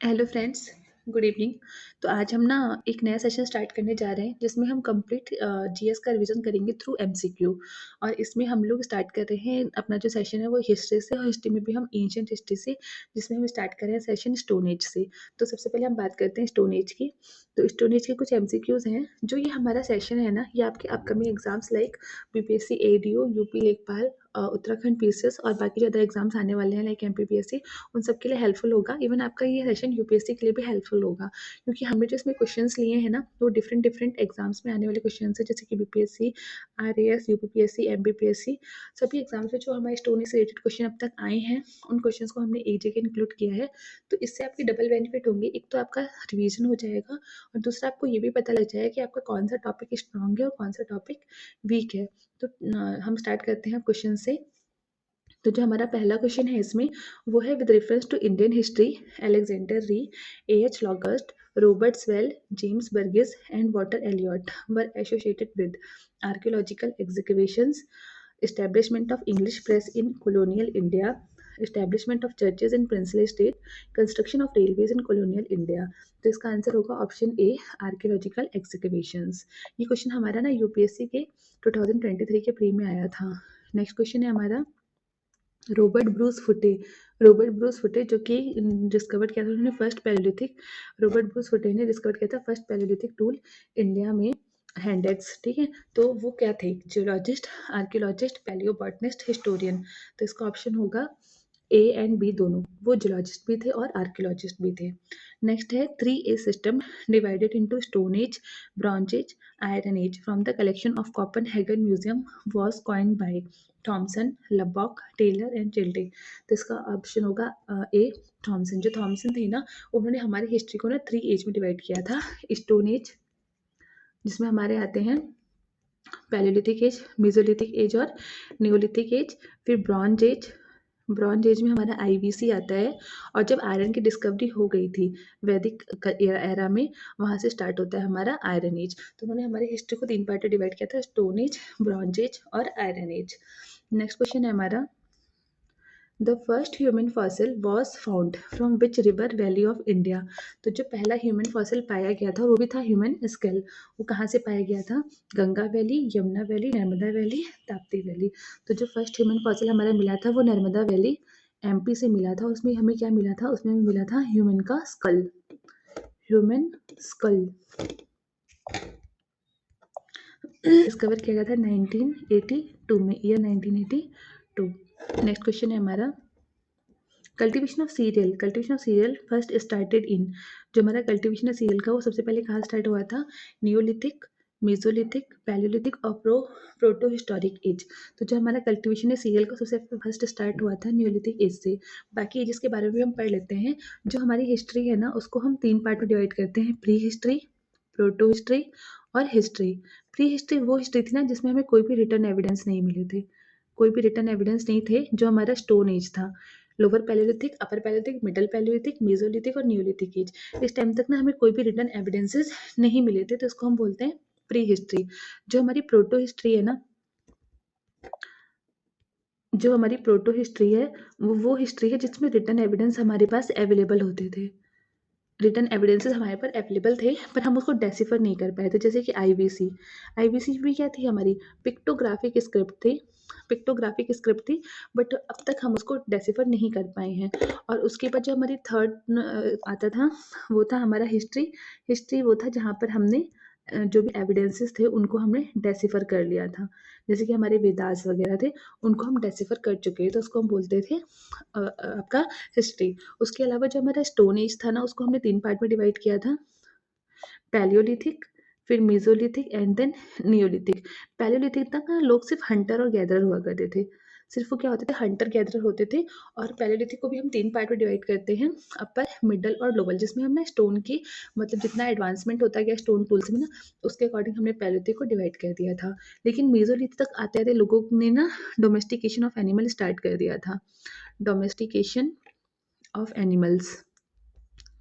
Hello friends, good evening. तो आज हम ना एक नया सेशन स्टार्ट करने जा रहे हैं जिसमें हम कंप्लीट जीएस का रिवीजन करेंगे थ्रू एमसीक्यू। और इसमें हम लोग स्टार्ट कर रहे हैं अपना जो सेशन है वो हिस्ट्री से, और हिस्ट्री में भी हम एंशिएंट हिस्ट्री से, जिसमें हम स्टार्ट कर रहे हैं सेशन स्टोन एज से। तो सबसे पहले हम बात करते हैं स्टोन एज की। तो स्टोन एज के कुछ एमसीक्यूज़ हैं। जो ये हमारा सेशन है ना, ये आपके upcoming exams like BPSC ADO, UP लेखपाल, उत्तराखंड पीसीएस और बाकी जो अदर एग्जाम्स आने वाले हैं लाइक एमपीपीएससी, उन सब के लिए हेल्पफुल होगा। इवन आपका ये सेशन यूपीएससी के लिए भी हेल्पफुल होगा, क्योंकि हमने जो इसमें क्वेश्चंस लिए हैं ना, वो डिफरेंट डिफरेंट एग्जाम्स में आने वाले क्वेश्चंस हैं, जैसे कि बीपीएससी, आरएएस, यूपीपीएससी, एमपीपीएससी। सभी एग्जाम्स में जो हमारे स्टोरी से रिलेटेड क्वेश्चन अब तक आए हैं, उन क्वेश्चंस को हमने एक जगह इंक्लूड किया है। तो इससे आपकी डबल बेनिफिट होंगे। एक तो आपका रिवीजन हो जाएगा, और दूसरा आपको ये भी पता लग जाएगा कि आपका कौन सा टॉपिक स्ट्रांग है और कौन सा टॉपिक वीक है। तो हम स्टार्ट करते हैं क्वेश्चन से। तो जो हमारा पहला क्वेश्चन है इसमें, वो है with reference to Indian history, Alexander Rea, A H Longhurst, Robert Sewell, James Burgess and Walter Elliot were associated with archaeological excavations, establishment of English press in colonial India, establishment of churches in princely state, construction of railways in colonial India। तो इसका answer होगा option ए, archaeological excavations. ये question हमारा ना UPSC के 2023 के pre में आया था। नेक्स्ट क्वेश्चन है हमारा रॉबर्ट ब्रूस फुटे जो कि डिस्कवर किया था उन्होंने फर्स्ट पैलेलिथिक। रॉबर्ट ब्रूस फुटे ने डिस्कवर किया था फर्स्ट पैलेलिथिक टूल इंडिया में, हैंड एक्स। ठीक है, तो वो क्या थे? Geologist, archaeologist, palaeobotanist, historian. तो इसका ऑप्शन होगा ए एंड बी दोनों, वो जियोलॉजिस्ट भी थे और आर्कियोलॉजिस्ट भी थे। नेक्स्ट है 3A system divided into stone age, bronze age, iron age from the collection of Copenhagen museum was coined by Thomsen, Lubbock, Tylor and Childe. तो इसका ऑप्शन होगा ए, थॉमसन। जो थॉमसन थे ना, उन्होंने हमारी हिस्ट्री को ना 3 एज में डिवाइड किया था। स्टोन एज, जिसमें हमारे आते हैं पैलेलिथिक एज, मेसोलिथिक एज और नियोलिथिक एज। फिर ब्रॉन्ज एज, ब्रॉन्ज एज में हमारा आईवीसी आता है। और जब आयरन की डिस्कवरी हो गई थी वैदिक एरा में, वहाँ से स्टार्ट होता है हमारा आयरन एज। तो उन्होंने हमारी हिस्ट्री को 3 पार्ट में डिवाइड किया था, स्टोन एज, ब्रॉन्ज एज और आयरन एज। नेक्स्ट क्वेश्चन है हमारा, the first human fossil was found from which river valley of India. तो जो पहला ह्यूमन फॉसिल पाया गया था, वो भी था ह्यूमन स्केल, वो कहाँ से पाया गया था? Ganga valley, Yamuna valley, Narmada valley, Tapti valley. तो जो फर्स्ट ह्यूमन फॉसिल हमारा मिला था वो नर्मदा वैली एमपी से मिला था। उसमें हमें क्या मिला था? उसमें हमें मिला था ह्यूमन का स्कल, ह्यूमन स्कल। डिस्कवर किया गया था 1982 में, ईयर 1982। नेक्स्ट क्वेश्चन है हमारा, cultivation of serial first started in. जो हमारा कल्टीवेशन है सीरियल का, वो सबसे पहले कहाँ स्टार्ट हुआ था? नियोलिथिक, मेसोलिथिक, पैलियोलिथिक और प्रोटो हिस्टोरिक एज। तो जो हमारा कल्टीवेशन है सीरियल का सबसे फर्स्ट स्टार्ट हुआ था नियोलिथिक एज से। बाकी एजेस के बारे में भी हम पढ़ लेते हैं। जो हमारी हिस्ट्री है ना, उसको हम 3 पार्ट में डिवाइड करते हैं, प्री हिस्ट्री, प्रोटो हिस्ट्री और हिस्ट्री। प्री हिस्ट्री वो हिस्ट्री थी ना जिसमें हमें कोई भी रिटर्न एविडेंस नहीं मिले थे, कोई भी रिटर्न एविडेंस नहीं थे। जो हमारा स्टोन एज था, लोअर पैलेलिथिक, अपर पैलेलिथिक, मिडल पैलेलिथिक, मेसोलिथिक और नियोलिथिक एज, इस टाइम तक ना हमें कोई भी रिटर्न एविडेंसेस नहीं मिले थे, तो इसको हम बोलते हैं प्री हिस्ट्री। जो हमारी प्रोटो हिस्ट्री है ना, जो हमारी प्रोटो हिस्ट्री है, वो हिस्ट्री है जिसमें रिटर्न एविडेंस हमारे पास अवेलेबल होते थे। रिटर्न एविडेंसेस हमारे पर अवेलेबल थे, पर हम उसको डेसिफर नहीं कर पाए थे। जैसे कि आईवीसी, आईवीसी भी क्या थी? हमारी पिक्टोग्राफिक स्क्रिप्ट थी, पिक्टोग्राफिक स्क्रिप्ट थी, बट अब तक हम उसको डेसिफर नहीं कर पाए हैं। और उसके बाद जो हमारी थर्ड आता था, वो था हमारा हिस्ट्री। हिस्ट्री वो था जहाँ पर हमने जो भी एविडेंसेस थे उनको हमने डेसिफर कर लिया था। जैसे कि हमारे वेदास वगैरह थे, उनको हम डेसिफर कर चुके हैं, तो उसको हम बोलते थे आपका हिस्ट्री। उसके अलावा जो हमारा स्टोन एज था ना, उसको हमने 3 पार्ट में डिवाइड किया था, पैलियोलिथिक, फिर Mesolithic and then Neolithic. Palaeolithic तक ना लोग सिर्फ हंटर और गैदरर हुआ करते थे, सिर्फ वो क्या होते थे? हंटर गैदरर होते थे। और पैलियोलिथिक को भी हम 3 पार्ट में डिवाइड करते हैं, अपर, मिडल और लोअर, जिसमें हम ना स्टोन की मतलब जितना एडवांसमेंट होता गया स्टोन टूल्स में ना, उसके अकॉर्डिंग हमने पैलियोलिथिक को डिवाइड कर दिया था। लेकिन मेसोलिथिक तक आते आते लोगों ने ना डोमेस्टिकेशन ऑफ एनिमल स्टार्ट कर दिया था, डोमेस्टिकेशन ऑफ एनिमल्स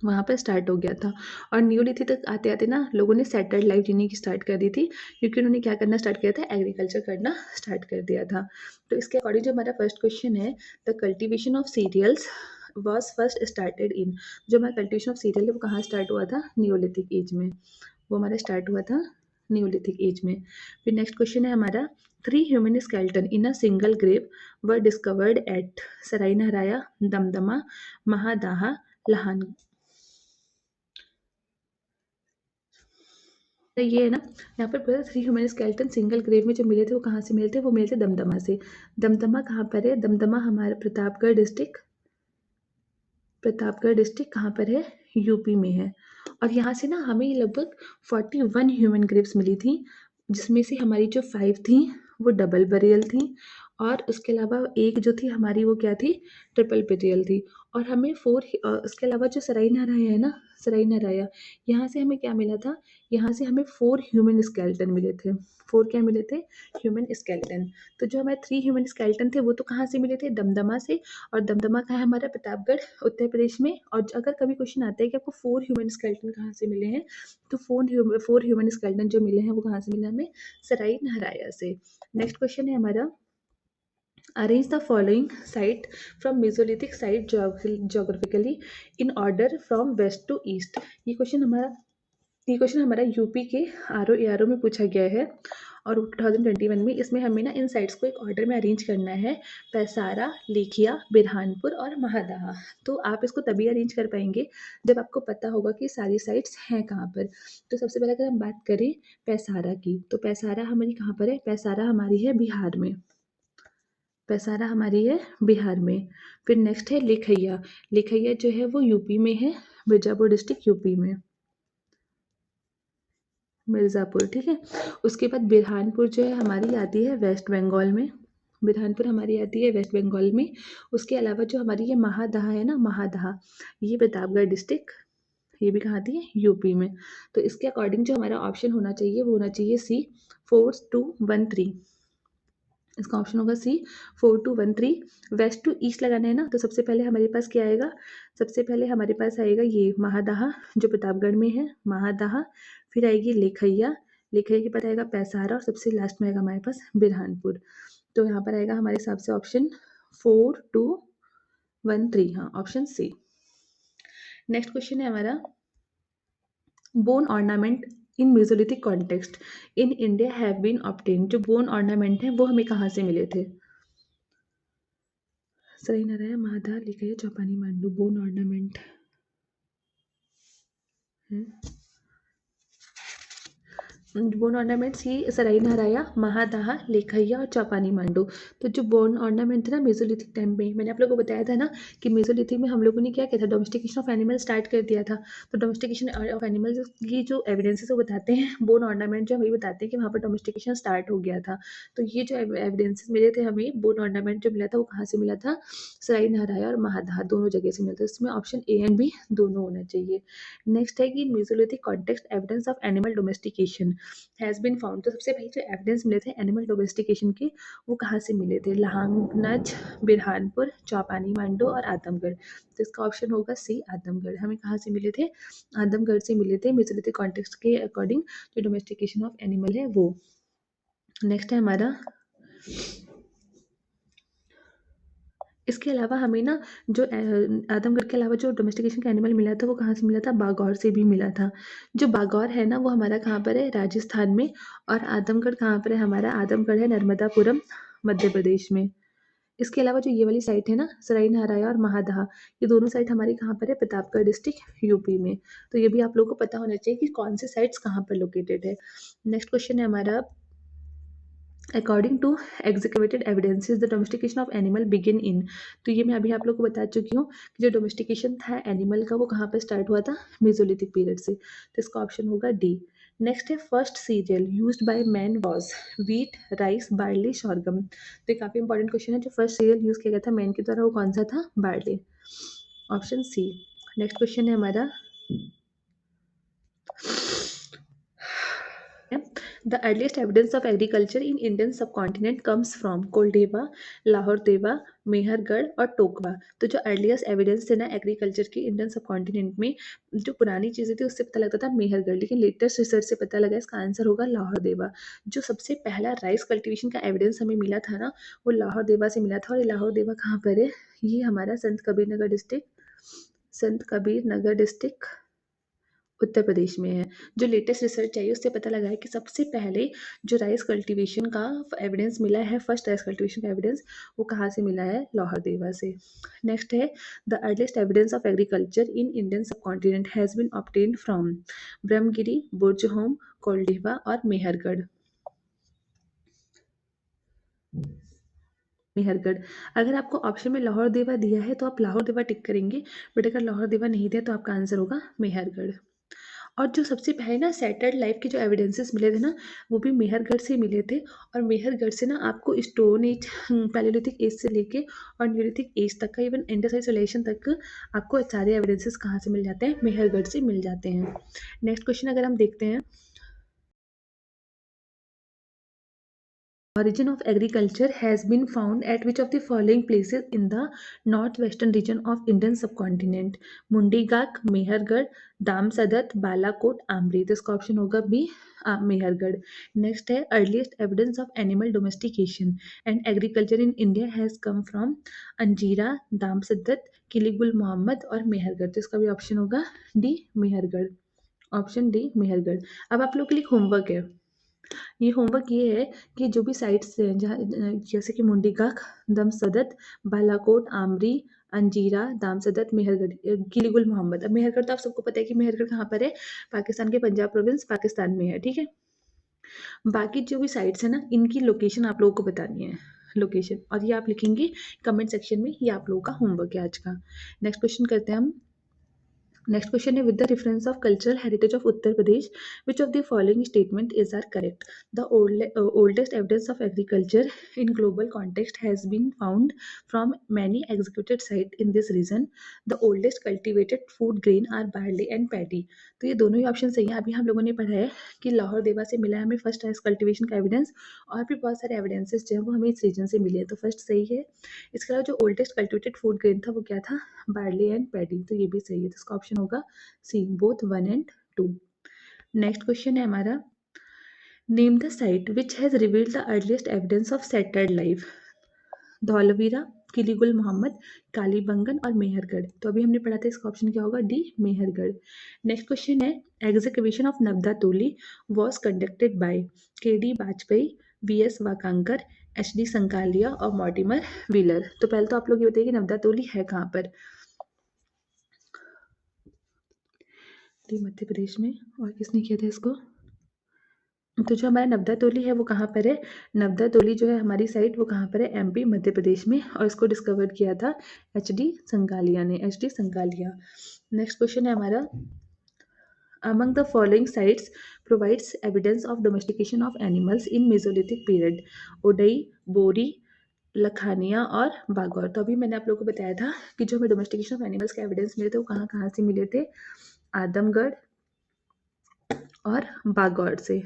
वहाँ पर स्टार्ट हो गया था। और नियोलिथिक तक आते आते ना लोगों ने सेटल्ड लाइफ जीने की स्टार्ट कर दी थी, क्योंकि उन्होंने क्या करना स्टार्ट किया था? एग्रीकल्चर करना स्टार्ट कर दिया था। तो इसके अकॉर्डिंग जो हमारा फर्स्ट क्वेश्चन है, the cultivation of cereals was first started in. जो हमारा कल्टिवेशन ऑफ सीरियल है वो कहाँ स्टार्ट हुआ था? नियोलिथिक एज में। वो हमारा स्टार्ट हुआ था नियोलिथिक एज में। फिर नेक्स्ट क्वेश्चन है हमारा, 3 human skeleton in a single grave were discovered at Sarai Nahar Rai, Damdama, Mahadaha, लाहन। तो ये है ना, यहाँ पर पूरा 3 ह्यूमन स्केलेटन सिंगल ग्रेव में जो मिले थे वो कहाँ से मिले थे? वो मिले थे दमदमा से। दमदमा कहाँ पर है? दमदमा हमारा प्रतापगढ़ डिस्ट्रिक्ट कहाँ पर है? यूपी में है। और यहाँ से ना हमें लगभग 41 ह्यूमन ग्रेव्स मिली थी, जिसमें से हमारी जो 5 थी वो डबल बरियल थी, और उसके अलावा एक जो थी हमारी वो क्या थी? ट्रिपल बरियल थी। और हमें 4 उसके अलावा जो सराय नराया है ना, सराय नराया, यहाँ से हमें क्या मिला था? यहाँ से हमें 4 ह्यूमन स्केलेटन मिले थे। 4 क्या मिले थे? Human skeleton. तो जो हमारे 3 ह्यूमन स्केलेटन थे वो तो कहाँ से मिले थे? दमदमा से। और दमदमा कहाँ है हमारा? प्रतापगढ़, उत्तर प्रदेश में। और अगर कभी क्वेश्चन आता है कि आपको 4 ह्यूमन स्केलेटन कहाँ से मिले हैं, तो 4 ह्यूमन स्केलेटन जो मिले हैं वो कहाँ से मिले हमें? सराय नहराया से। नेक्स्ट क्वेश्चन है हमारा, arrange the following site from Mesolithic site geographically in order from west to east. ये क्वेश्चन हमारा यूपी के आर में पूछा गया है, और 2021 में इसमें हमें ना इन साइट्स को एक ऑर्डर में अरेंज करना है, पैसारा, लेखिया, बिरहानपुर और महादहा। तो आप इसको तभी अरेंज कर पाएंगे जब आपको पता होगा कि सारी साइट्स हैं कहाँ पर। तो सबसे पहले अगर हम बात करें पैसारा की, तो पैसारा हमारी कहाँ पर है? पैसारा हमारी है बिहार में। पैसारा हमारी है बिहार में। फिर नेक्स्ट है लेखैया। लेखैया जो है वो यूपी में है, मिर्जापुर डिस्ट्रिक्ट यूपी में, मिर्ज़ापुर, ठीक है। उसके बाद बिरहानपुर जो है हमारी आती है वेस्ट बंगाल में। बिरहानपुर हमारी आती है वेस्ट बंगाल में। उसके अलावा जो हमारी ये महादहा है ना, महादहा, ये प्रतापगढ़ डिस्ट्रिक्ट, ये भी कहाँ आती है? यूपी में। तो इसके अकॉर्डिंग जो हमारा ऑप्शन होना चाहिए वो होना चाहिए सी, 4213। इसका ऑप्शन होगा सी, 4213। वेस्ट टू ईस्ट लगाना है ना, तो सबसे पहले हमारे पास क्या आएगा? सबसे पहले हमारे पास आएगा ये महादहा, जो प्रतापगढ़ में है, महादहा। फिर आएगी लेखैया, लेखैया के बाद आएगा पैसारा, और सबसे लास्ट में आएगा हमारे पास बिरहानपुर। तो यहाँ पर आएगा हमारे हिसाब से ऑप्शन 4213, हाँ, ऑप्शन सी। नेक्स्ट क्वेश्चन है हमारा, bone ornament in Mesolithic context in India have been obtain. जो बोन ऑर्नामेंट है वो हमें कहाँ से मिले थे? सही नारायण, माधा, लिखिए चौपानी, मांडू, बोन ऑर्नामेंट है। बोन ऑर्नामेंट्स ही सराई नहराया, महादाहा, लेखैया और चापानी मांडू। तो जो बोन ऑर्नामेंट थे ना मेसोलिथिक टाइम में, मैंने आप लोगों को बताया था ना कि मेसोलिथिक में हम लोगों ने क्या किया था? डोमेस्टिकेशन ऑफ एनिमल स्टार्ट कर दिया था। तो डोमेस्टिकेशन ऑफ एनिमल्स की जो एविडेंसेस वो बताते हैं, बोन ऑर्नामेंट जो वही बताते हैं कि वहाँ पर डोमेस्टिकेशन स्टार्ट हो गया था। तो ये जो एविडेंसेस मिले थे हमें, बोन ऑर्नामेंट जो मिला था वो कहाँ से मिला था? सराई नहराया और महादाहा दोनों जगह से मिला था। इसमें ऑप्शन ए एंड बी दोनों होना चाहिए। नेक्स्ट है कि Mesolithic context evidence of animal domestication has been found. तो सबसे पहले जो एविडेंस मिले थे एनिमल डोमेस्टिकेशन के, वो कहाँ से मिले थे? लाहंगनज, बिरहानपुर, चौपानी मांडू और आदमगढ़। तो इसका ऑप्शन होगा सी, आदमगढ़। हमें कहाँ से मिले थे? आदमगढ़ से मिले थे मेसोलिथिक कॉन्टेक्स्ट के अकॉर्डिंग जो डोमेस्टिकेशन ऑफ एनिमल है वो। नेक्स्ट है हमारा, इसके अलावा हमें ना जो आदमगढ़ के अलावा जो डोमेस्टिकेशन का एनिमल मिला था वो कहाँ से मिला था? बागौर से भी मिला था। जो बागौर है ना वो हमारा कहाँ पर है? राजस्थान में। और आदमगढ़ कहाँ पर है हमारा? आदमगढ़ है नर्मदापुरम, मध्य प्रदेश में। इसके अलावा जो ये वाली साइट है ना, सराय नहराया और महादहा, ये दोनों साइट हमारी कहाँ पर है? प्रतापगढ़ डिस्ट्रिक्ट यूपी में। तो ये भी आप लोगों को पता होना चाहिए कि कौन से साइट्स कहाँ पर लोकेटेड है। नेक्स्ट क्वेश्चन है हमारा, according to executed evidences the domestication of animal begin in. तो ये मैं अभी आप लोग को बता चुकी हूँ कि जो डोमेस्टिकेशन था एनिमल का वो कहाँ पर स्टार्ट हुआ था? मेसोलिथिक पीरियड से। तो इसका ऑप्शन होगा डी। नेक्स्ट है, first cereal used by man was wheat, rice, barley, sorghum. तो ये काफ़ी इंपॉर्टेंट क्वेश्चन है। जो फर्स्ट सीरियल यूज़ किया गया था मैन के द्वारा वो कौन सा था? Barley, option C. Next question है हमारा, The earliest evidence of agriculture in Indian subcontinent comes from कोलडेवा, Lahore देवा, मेहरगढ़ और टोकवा। तो जो अर्लीस्ट एविडेंस थे ना एग्रीकल्चर की इंडियन सबकॉन्टिनेंट में, जो पुरानी चीज़ें थी उससे पता लगता था मेहरगढ़, लेकिन लेटेस्ट रिसर्च से पता लगा इसका आंसर होगा लाहौर देवा। जो सबसे पहला राइस कल्टीवेशन का एविडेंस हमें मिला था ना, वो लाहौर देवा से मिला था। और ये लाहौर देवा कहाँ पर है? ये हमारा संत कबीर नगर डिस्ट्रिक्ट, संत कबीर नगर डिस्ट्रिक्ट उत्तर प्रदेश में है। जो लेटेस्ट रिसर्च आई उससे पता लगा है कि सबसे पहले जो राइस कल्टीवेशन का एविडेंस मिला है, फर्स्ट राइस कल्टीवेशन का एविडेंस, वो कहाँ से मिला है? लाहौर देवा से। नेक्स्ट है the earliest evidence of agriculture in Indian subcontinent has been obtained from Brahmagiri, Burzahom, Koldihwa और मेहरगढ़। मेहरगढ़। अगर आपको ऑप्शन में लाहौर देवा दिया है तो आप लाहौर देवा टिक करेंगे, बट अगर लाहौर देवा नहीं दिया तो आपका आंसर होगा मेहरगढ़। और जो सबसे पहले ना सेटल्ड लाइफ के जो एविडेंसेस मिले थे ना, वो भी मेहरगढ़ से मिले थे। और मेहरगढ़ से ना आपको स्टोन एज, पैलेलिथिक एज से लेके और न्यूलिथिक एज तक का, इवन इंडस सिविलाइजेशन तक आपको सारे एविडेंसेस कहाँ से मिल जाते हैं? मेहरगढ़ से मिल जाते हैं। नेक्स्ट क्वेश्चन अगर हम देखते हैं, origin of agriculture has been found at which of the following places in the northwestern region of Indian subcontinent? मुंडीगाक, Mehrgarh, दामसदत, Balakot, Amri. तो इसका ऑप्शन होगा बी, मेहरगढ़। नेक्स्ट है earliest evidence of animal domestication and agriculture in India has come from Anjira, Damb Sadaat, Kili Gul Mohammad और मेहरगढ़। तो इसका भी option होगा D, Mehrgarh. Option D, Mehrgarh. अब आप लोग के लिए होमवर्क है। ये होमवर्क ये है कि जो भी साइट्स हैं जहाँ जैसे कि मुंडीकाख, दमसदत, बालाकोट, आमरी, अंजीरा, दामसदत, मेहरगढ़, किलीगुल मोहम्मद। अब मेहरगढ़ तो आप सबको पता है कि मेहरगढ़ कहाँ पर है? पाकिस्तान के पंजाब प्रोविंस, पाकिस्तान में है। ठीक है, बाकी जो भी साइट्स है ना, इनकी लोकेशन आप लोगों को बतानी है, लोकेशन, और ये आप लिखेंगे कमेंट सेक्शन में। ये आप लोगों का होमवर्क है आज का। नेक्स्ट क्वेश्चन करते हैं हम। नेक्स्ट क्वेश्चन है with the reference of cultural heritage of Uttar Pradesh which of the following statement is are correct? The oldest evidence of agriculture in global context has been found from many executed site in this region. The oldest cultivated food grain are barley and paddy. तो ये दोनों ही option सही है। अभी हम लोगों ने पढ़ा है कि लाहौर देवा से मिला है हमें फर्स्ट राइस कल्टिवेशन का एविडेंस, और भी बहुत सारे एविडेंसेस जो है वो हमें इस रीजन से मिले हैं, तो फर्स्ट सही है। इसके अलावा जो ओल्डेस्ट कल्टिवेटेड फूड ग्रेन था वो क्या था? Barley and paddy. तो ये भी सही है, तो इसका ऑप्शन होगा C, both 1 and 2। Next question है हमारा, name the site which has revealed the earliest evidence of settled life. Dholavira, Kili Gul Mohammad, Kalibangan और मेहरगढ़। तो अभी हमने पढ़ा था, इसका ऑप्शन क्या होगा? डी, मेहरगढ़। नेक्स्ट क्वेश्चन है excavation of Navdatoli was conducted by K D Bajpai, V S Wakankar, H D Sankalia और मॉर्टिमर व्हीलर। तो पहले तो आप लोग ये बताइए कि नब्दा तोली है कहाँ पर? मध्य प्रदेश में। और किसने किया था इसको? तो जो हमारा नब्दा तोली है वो कहाँ पर है? नब्दा तोली जो है हमारी साइट, वो कहाँ पर है? एमपी, मध्य प्रदेश में। और इसको डिस्कवर किया था एच डी संकालिया ने, H D Sankalia. Next question है हमारा, among the following sites provides evidence of domestication of animals in mesolithic period? उडई, बोरी, लखानिया और बागौर। तो अभी मैंने आप लोगों को बताया था कि जो हमें डोमेस्टिकेशन ऑफ एनिमल्स के एविडेंस मिले थे वो कहाँ कहाँ से मिले थे? आदमगढ़ और बागौर से।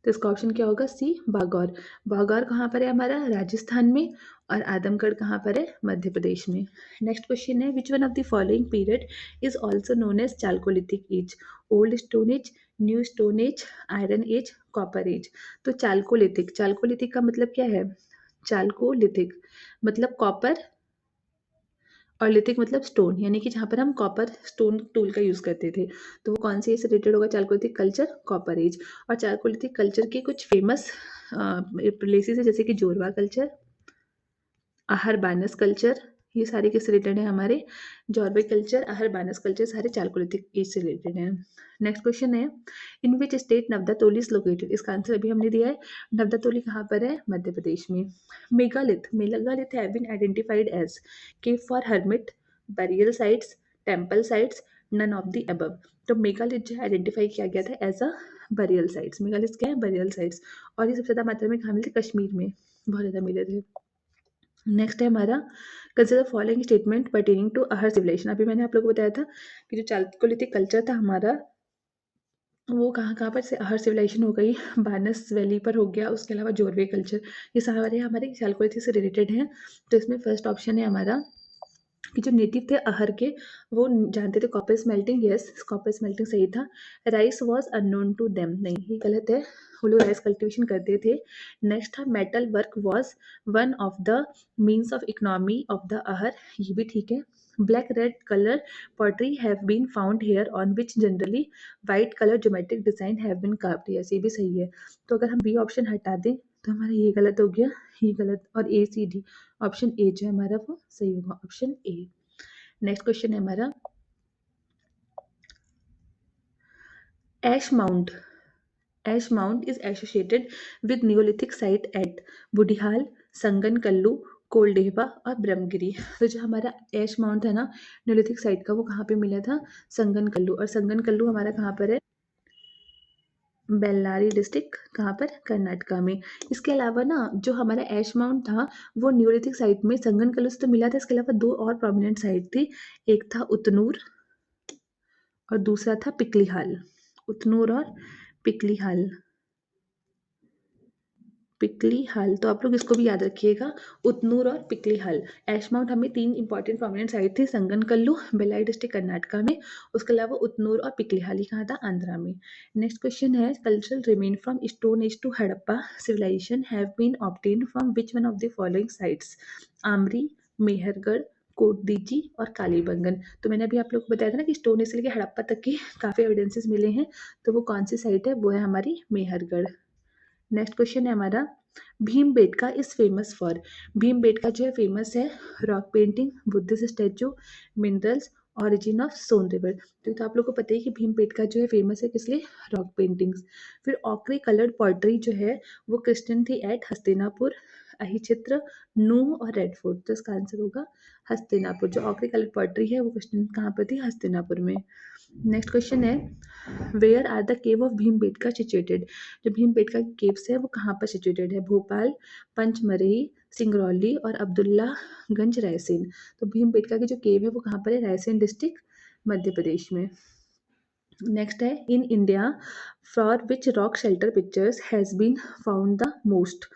तो इसका ऑप्शन क्या होगा? सी, बागौर। बागौर कहाँ पर है हमारा? राजस्थान में। और आदमगढ़ कहाँ पर है? मध्य प्रदेश में। नेक्स्ट क्वेश्चन है which one of the following period is also known as Chalcolithic age? Old stone age, new stone age, iron age, copper age. तो चालकोलिथिक, चालकोलिथिक का मतलब क्या है? चालकोलिथिक मतलब कॉपर, और लिथिक मतलब स्टोन, यानी कि जहाँ पर हम कॉपर स्टोन टूल का यूज़ करते थे। तो वो कौन से से रिलेटेड होगा? Chalcolithic culture, copper age. और चालकोलिथिक कल्चर के कुछ फेमस प्लेसेस है जैसे कि जोरवा कल्चर, आहर बानस कल्चर, ये सारे किससे रिलेटेड है हमारे? जॉर्वे कल्चर, आहर बानस कल्चर सारे चालकोलिथिक एज से रिलेटेड हैं। नेक्स्ट क्वेश्चन है in which state Navdatoli is located? इसका आंसर अभी हमने दिया है, नब्दा तोली कहाँ पर है? मध्य प्रदेश में। Megalith have been identified as cave for hermit, burial sites, temple sites, none of the above. तो मेगालिथ जो है आइडेंटिफाई किया गया था as a burial sites. Megalith क्या है? Burial sites. और ये सबसे ज़्यादा मात्रा में कहाँ मिले थे? कश्मीर में बहुत ज़्यादा मिले थे। नेक्स्ट है हमारा consider following statement pertaining to Ahar civilisation. अभी मैंने आप लोगों को बताया था कि जो चालकोलिथिक कल्चर था हमारा, वो कहाँ-कहाँ पर से अहर सिविलाइज़ेशन हो गई, बानस वैली पर हो गया, उसके अलावा जोरवे कल्चर, ये सारे हमारे चालकोलिथी से रिलेटेड हैं। तो इसमें फर्स्ट ऑप्शन है हमारा कि जो नेटिव थे अहर के, वो जानते थे copper smelting, yes copper smelting सही था। Rice was unknown to them, नहीं ये गलत है, वो लोग राइस कल्टीवेशन करते थे। नेक्स्ट था metal work was one of the means of economy of the Ahar, ये भी ठीक है। Black red colour pottery have been found here on which generally white colour geometric design have been carved, yes ये भी सही है। तो अगर हम बी ऑप्शन हटा दें तो हमारा ये गलत हो गया, ये गलत, और ए सी डी ऑप्शन ए जो है हमारा वो सही होगा, ऑप्शन ए। नेक्स्ट क्वेश्चन है हमारा ash mound. Ash mound is associated with neolithic site at Budihal, Sanganakallu, Koldihwa और ब्रह्मगिरी। तो जो हमारा एश माउंट है ना नियोलिथिक साइट का, वो कहाँ पे मिला था, संगन कल्लू, और संगन कल्लू हमारा कहाँ पर है, बेल्लारी डिस्ट्रिक्ट, कहाँ पर, कर्नाटका में। इसके अलावा ना जो हमारा ऐश माउंट था वो न्यूलिथिक साइट में संगन कलश तो मिला था, इसके अलावा दो और प्रोमिनेंट साइट थी, एक था उतनूर और दूसरा था पिकलीहाल। उतनूर और पिकलीहाल, पिकलीहाल, तो आप लोग इसको भी याद रखिएगा, उतनूर और पिकलीहाल। ऐश माउंट हमें तीन इंपॉर्टेंट प्रोमिनेंट साइट थी, संगन कल्लू बेल्लारी डिस्ट्रिक्ट कर्नाटका में, उसके अलावा उतनूर और पिकलीहाल ही कहाँ था, आंध्रा में। नेक्स्ट क्वेश्चन है cultural remain from stone age to Harappa civilisation have been obtained from which one of the following sites, Amri, Mehrgarh, Kot Diji और कालीबंगन। तो मैंने अभी आप लोग को बताया था ना कि स्टोन एज से लेकर हड़प्पा तक के काफी एविडेंसेस मिले हैं, तो वो कौन सी साइट है, वो है हमारी मेहरगढ़। नेक्स्ट क्वेश्चन है हमारा Bhimbetka is famous for, Bhimbetka जो है फेमस है rock painting, Buddhist statue, minerals, origin of Son river. तो आप लोग को पता है कि भीमबेटका जो है फेमस है किस लिए, रॉक पेंटिंग्स। फिर ऑक्री कलर्ड पॉटरी जो है वो क्रिस्टियन थी एट हस्तिनापुर, अहिचित्र, नूह और रेड फोर्ट, तो इसका आंसर होगा हस्तिनापुर। जो ऑक्री कलर्ड पॉटरी है वो क्रिस्टियन कहाँ पर थी, हस्तिनापुर में। नेक्स्ट क्वेश्चन है where are the cave of Bhimbetka situated, जो भीमबेटका की केव्स है वो कहाँ पर सिचुएटेड है, भोपाल, पंचमरही, सिंगरौली और अब्दुल्लागंज रायसेन। तो भीमबेटका की जो केव है वो कहाँ पर है, रायसेन डिस्ट्रिक्ट, मध्य प्रदेश में। नेक्स्ट है in India for which rock shelter pictures has been found the most,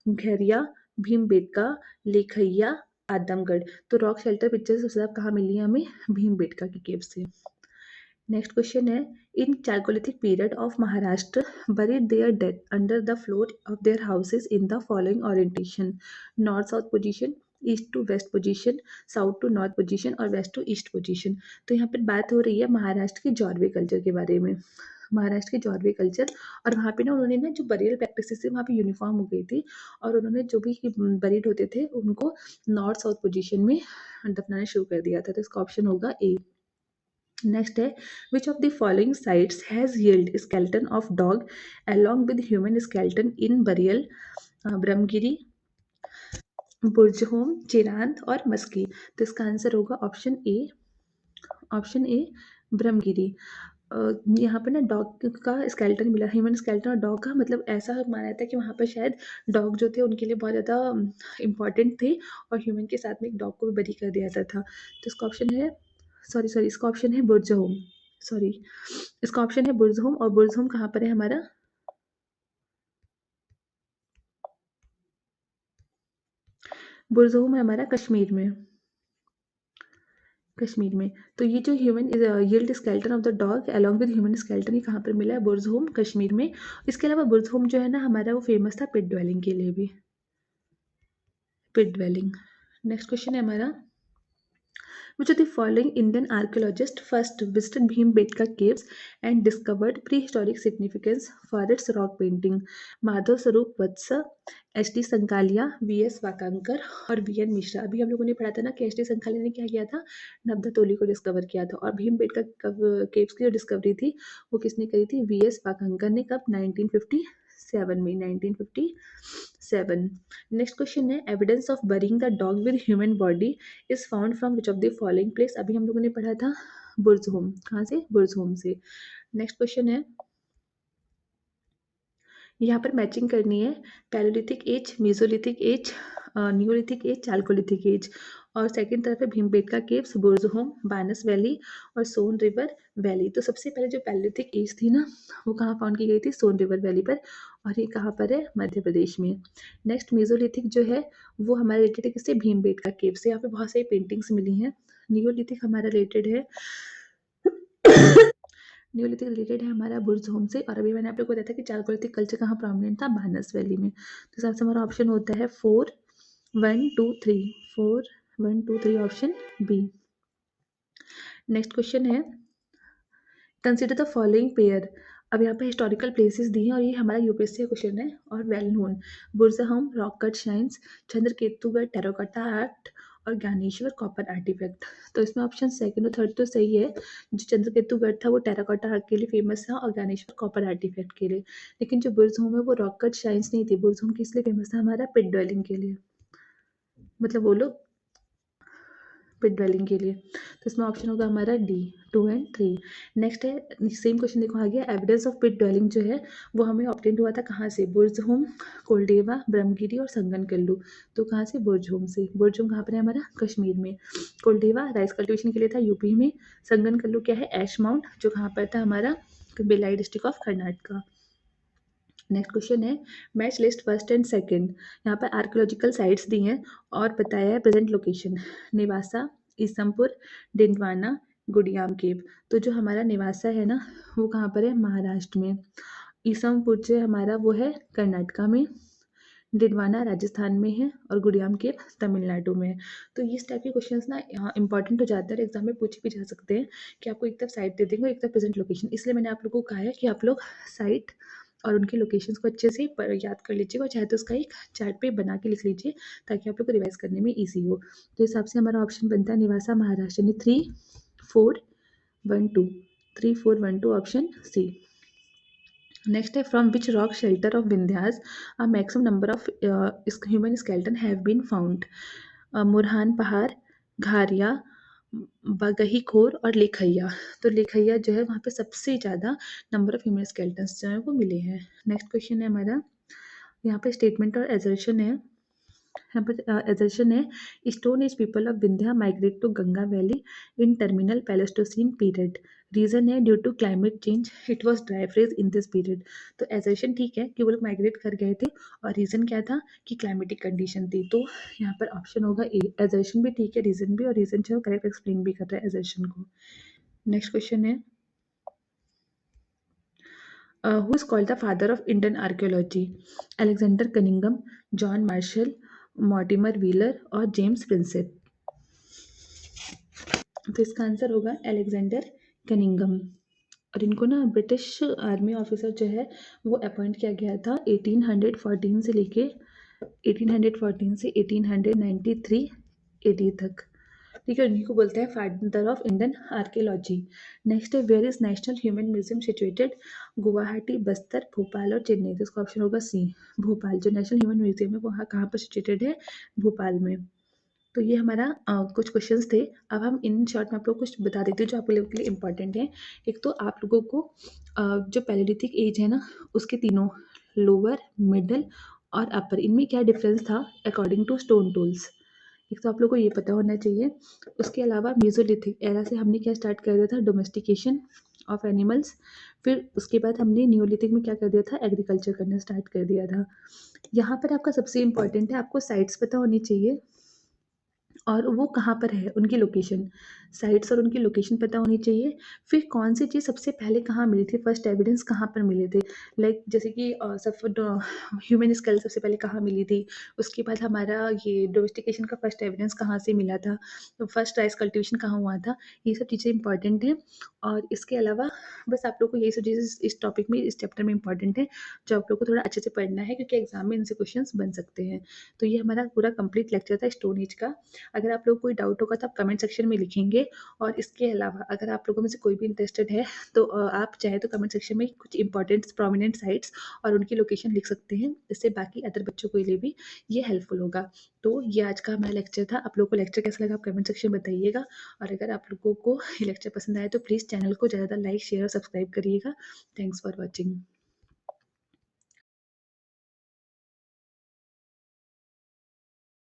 Ghagharia, Bhimbetka, Lekhahia, Adamgarh. तो रॉक शेल्टर पिक्चर्स सबसे ज्यादा कहाँ मिली है हमें, भीमबेटका की केव से। नेक्स्ट क्वेश्चन है in chalcolithic period of Maharashtra buried their dead under the floor of their houses in the following orientation, north south position, east to west position, south to north position और west to east position. तो यहाँ पर बात हो रही है महाराष्ट्र के Jorwe culture के बारे में, महाराष्ट्र के जॉर्वे कल्चर। और वहाँ पे ना उन्होंने ना जो बरियल प्रैक्टिसेस थी वहाँ पे यूनिफॉर्म हो गई थी, और उन्होंने जो भी बरीड होते थे उनको नॉर्थ साउथ पोजीशन में दफनाना शुरू कर दिया था, तो इसका ऑप्शन होगा ए। नेक्स्ट है which of the following sites has yield skeleton of dog along with human skeleton in burial, Brahmagiri, Burzahom, Chirand और मस्की। तो इसका आंसर होगा option A, option A Brahmagiri. यहाँ पर ना डॉग का स्केलेटन मिला, ह्यूमन स्केलेटन, और डॉग का मतलब ऐसा माना जाता है कि वहाँ पर शायद डॉग जो थे उनके लिए बहुत ज़्यादा इम्पॉर्टेंट थे, और ह्यूमन के साथ में एक डॉग को भी बरी कर दिया जाता था। तो इसका ऑप्शन है, सॉरी सॉरी, इसका ऑप्शन है बुर्जहोम, सॉरी, इसका ऑप्शन है बुर्जहोम, और बुर्जहोम कहाँ पर है हमारा, बुर्जहोम है हमारा कश्मीर में, कश्मीर में। तो ये जो human yield skeleton of the dog along with human skeleton, ये कहाँ पर मिला है, बुर्जहोम कश्मीर में। इसके अलावा बुर्जहोम जो है ना हमारा वो फेमस था पिट ड्वेलिंग के लिए भी, पिट ड्वेलिंग। नेक्स्ट क्वेश्चन है हमारा which of the following Indian archaeologists first visited Bhimbetka caves and discovered prehistoric significance for its rock painting, Madhav Swarup Vats, H D Sankalia, V S Wakankar और वी एन मिश्रा। अभी हम लोगों ने पढ़ा था ना कि एच डी संकालिया ने क्या किया था, नब्दा को डिस्कवर किया था, और भीमबेटका केव्स की जो डिस्कवरी थी वो किसने करी थी, वी एस वाकांकर ने, कब, 1957 में, 1957। नेक्स्ट क्वेश्चन है evidence of burying the dog with human body is found from which of the following place. अभी हम लोगों ने पढ़ा था बुर्जहोम, कहाँ से, बुर्जहोम से। नेक्स्ट क्वेश्चन है, यहाँ पर मैचिंग करनी है Palaeolithic age, Mesolithic age, Neolithic age, Chalcolithic age, और सेकंड तरफ है भीमबेटका केव्स, बुर्ज़होम, बानस वैली और सोन रिवर वैली। तो सबसे पहले जो पैलियोलिथिक एज थी ना, वो कहाँ फाउंड की गई थी? सोन रिवर वैली पर, और ये कहाँ पर है? मध्य प्रदेश में। नेक्स्ट मेसोलिथिक जो है वो हमारा रिलेटेड है किससे? भीमबेटका केव से। यहाँ पे बहुत सारी पेंटिंग्स मिली हैं। नियोलिथिक हमारा रिलेटेड है नियोलिथिक रिलेटेड है हमारा बुर्ज़होम से, और अभी मैंने आप लोग को बताया था कि चारकोलिथिक कल्चर कहाँ प्रोमिनेंट था? बानस वैली में। तो हिसाब से हमारा ऑप्शन होता है 4 1 2 3 4 1 2 3 ऑप्शन बी। नेक्स्ट क्वेश्चन है कंसिडर द फॉलोइंग पेयर। अब यहाँ पे हिस्टोरिकल प्लेसेस दी हैं और ये हमारा यूपीएससी का क्वेश्चन है और well known. Burzahom rock cut shrines, Chandraketugarh terracotta art और ज्ञानेश्वर कॉपर आर्टिफैक्ट। तो इसमें ऑप्शन सेकंड और थर्ड तो सही है। जो चंद्रकेतुगढ़ था वो टेराकोटा आर्ट के लिए फेमस था और ज्ञानेश्वर कॉपर आर्टिफैक्ट के लिए। लेकिन जो बुर्ज़होम है वो रॉक कट शाइन्स नहीं थी। बुर्ज़होम किस लिए फेमस था? हमारा पिट ड्वेलिंग के लिए, मतलब वो लोग पिट ड्वेलिंग के लिए। तो इसमें ऑप्शन होगा हमारा डी 2 एंड 3। नेक्स्ट है सेम क्वेश्चन देखो आ गया। एविडेंस ऑफ पिट ड्वेलिंग जो है वो हमें ऑब्टेन हुआ था कहाँ से? बुर्ज़होम, कोल्डेवा, ब्रह्मगिरी और संगनकल्लू। तो कहाँ से? बुर्ज़होम से। बुर्ज़होम कहाँ पर है? हमारा कश्मीर में। कोल्डेवा राइस कल्टिवेशन के लिए था यूपी में। संगनकल्लू क्या है? ऐश माउंट, जो कहाँ पर था? हमारा Bhilai district of Karnataka. Next question है match list first and second. यहाँ पर आर्कियोलॉजिकल साइट्स दी हैं और बताया है प्रेजेंट लोकेशन। निवासा, ईसमपुर, डिंडवाना, गुड़ियाम केव। तो जो हमारा निवासा है ना वो कहाँ पर है? महाराष्ट्र में। ईसमपुर जो है हमारा वो है कर्नाटका में। डिडवाना राजस्थान में है और गुड़ियाम केव तमिलनाडु में है। तो इस टाइप के क्वेश्चंस ना यहाँ इंपॉर्टेंट हो जाते हैं और एग्जाम में पूछे भी जा सकते हैं कि आपको एक तरफ साइट दे देंगे और एक तरफ प्रेजेंट लोकेशन। इसलिए मैंने आप लोगों को कहा है कि आप लोग साइट और उनके लोकेशंस को अच्छे से याद कर लीजिएगा और चाहे तो उसका एक चार्ट पे बना के लिख लीजिए ताकि आप लोग को रिवाइज करने में ईजी हो। तो इस हिसाब से हमारा ऑप्शन बनता है निवासा महाराष्ट्र, यानी 3 4 1 2 3 4 1 2 ऑप्शन सी। Next है from which rock shelter of Vindhyas a maximum number of human skeleton have been found? मुरहान पहाड़, घारिया, बगही खोर और लेखैया। तो लेखैया जो है वहाँ पे सबसे ज़्यादा नंबर ऑफ ह्यूमन स्केलेटन्स जो है वो मिले हैं। नेक्स्ट क्वेश्चन है हमारा, यहाँ पे स्टेटमेंट और एजर्शन है। यहाँ पर एजर्शन है stone age people of Vindhya migrate to Ganga valley in terminal pleistocene period. Reason है due to climate change it was dry phase in this period. तो एजर्शन ठीक है कि वो लोग माइग्रेट कर गए थे और रीजन क्या था कि क्लाइमेटिक कंडीशन थी। तो यहाँ पर ऑप्शन होगा ए। एजर्शन भी ठीक है, रीजन भी, और रीजन जो करेक्ट एक्सप्लेन भी कर रहा है एजर्शन को। नेक्स्ट क्वेश्चन है who is called the father of Indian archaeology? Alexander Cunningham, John Marshall, Mortimer wheeler और जेम्स प्रिंसेप। तो इसका आंसर होगा एलेक्जेंडर कनिंगम। और इनको ना ब्रिटिश आर्मी ऑफिसर जो है वो अपॉइंट किया गया था 1814 से लेके 1814 से 1893 एडी तक। ठीक है, उन्हीं को बोलते हैं father of Indian archaeology. Next है where is national human museum situated? Guwahati, Bastar, Bhopal और चेन्नई। तो इसका ऑप्शन होगा सी, भोपाल। जो नेशनल ह्यूमन म्यूजियम है वो कहाँ पर सिचुएटेड है? भोपाल में। तो ये हमारा कुछ क्वेश्चंस थे। अब हम इन शॉर्ट में आप लोग कुछ बता देते हैं जो आप लोगों के लिए इंपॉर्टेंट है। एक तो आप लोगों को जो पैलेलिथिक एज है ना उसके तीनों लोअर, मिडल और अपर, इनमें क्या डिफरेंस था अकॉर्डिंग टू स्टोन टूल्स, एक तो आप लोग को ये पता होना चाहिए। उसके अलावा मेसोलिथिक एरा से हमने क्या स्टार्ट कर दिया था? Domestication of animals. फिर उसके बाद हमने न्यूलिथिक में क्या कर दिया था? एग्रीकल्चर करना स्टार्ट कर दिया था। यहाँ पर आपका सबसे इंपॉर्टेंट है आपको साइट्स पता होनी चाहिए और वो कहाँ पर है उनकी लोकेशन। साइट्स और उनकी लोकेशन पता होनी चाहिए। फिर कौन सी चीज़ सबसे पहले कहाँ मिली थी, फर्स्ट एविडेंस कहाँ पर मिले थे। लाइक जैसे कि सब ह्यूमन स्केल सबसे पहले कहाँ मिली थी, उसके बाद हमारा ये डोमेस्टिकेशन का फर्स्ट एविडेंस कहाँ से मिला था, तो फर्स्ट राइस कल्टिवेशन कहाँ हुआ था। ये सब चीज़ें इंपॉर्टेंट हैं। और इसके अलावा बस आप लोग को यही सब चीज़ें इस टॉपिक में, इस चैप्टर में इंपॉर्टेंट है जो आप लोग को थोड़ा अच्छे से पढ़ना है क्योंकि एग्जाम में इनसे क्वेश्चन बन सकते हैं। तो ये हमारा पूरा कंप्लीट लेक्चर था स्टोन एज का। अगर आप लोग को कोई डाउट होगा तो आप कमेंट सेक्शन में लिखेंगे। और इसके अलावा अगर आप लोगों में से कोई भी इंटरेस्टेड है तो आप चाहे तो कमेंट सेक्शन में कुछ इंपॉर्टेंट प्रोमिनेंट साइट्स और उनकी लोकेशन लिख सकते हैं। इससे बाकी अदर बच्चों के लिए भी ये हेल्पफुल होगा। तो ये आज का हमारा लेक्चर था। आप लोगों को लेक्चर कैसा लगा आप कमेंट सेक्शन में बताइएगा। और अगर आप लोगों को ये लेक्चर पसंद आए तो प्लीज़ चैनल को ज़्यादा लाइक, शेयर और सब्सक्राइब करिएगा। Thanks for watching.